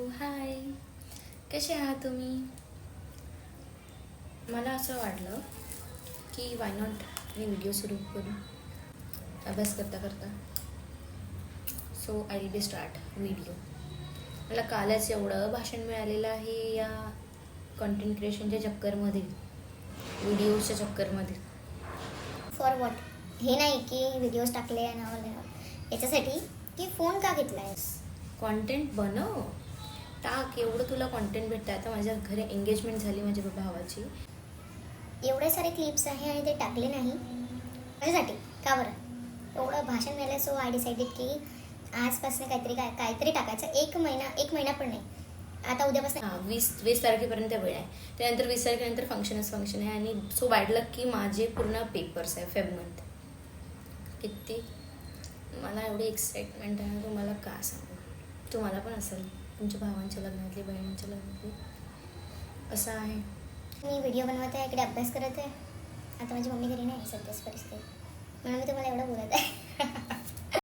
हाय, कसे आहात तुम्ही? मला असं वाटलं की वाय नॉट मी व्हिडिओ सुरू करू अभ्यास करता करता. So I will be start video. मला कालच एवढं भाषण मिळालेलं आहे या कंटेंट क्रिएशनच्या चक्करमध्ये, व्हिडिओच्या चक्करमध्ये. For what? हे नाही की व्हिडिओज टाकले आणि याच्यासाठी की फोन का घेतला आहेस? कॉन्टेंट बनव, टाक. एवढं तुला कॉन्टेंट भेटतं. आता माझ्या घरी एंगेजमेंट झाली माझ्या भावाची. एवढे सारे क्लिप्स आहे आणि ते टाकले नाही माझ्यासाठी का बरं? एवढं भाषण मिळालं. सो आय डिसाइडेड की आजपासून काहीतरी टाकायचं. एक महिना पण नाही, आता उद्यापासून. हां, 20 तारखेपर्यंत वेळ आहे. त्यानंतर 20 तारखेनंतर फंक्शन आहे. आणि सो बॅड लक की माझे पूर्ण पेपर्स आहे फेब मंथ. किती मला एवढी एक्साइटमेंट आहे, तुम्हाला का सांगू. तुम्हाला पण असेल, तुमच्या भावांच्या लग्नातली, बहिणींच्या लग्नातली. असं आहे. मी व्हिडिओ बनवत आहे, इकडे अभ्यास करत आहे. आता माझी मम्मी घरी नाही सध्याच परिस्थिती, म्हणून मी तुम्हाला एवढं बोलत आहे.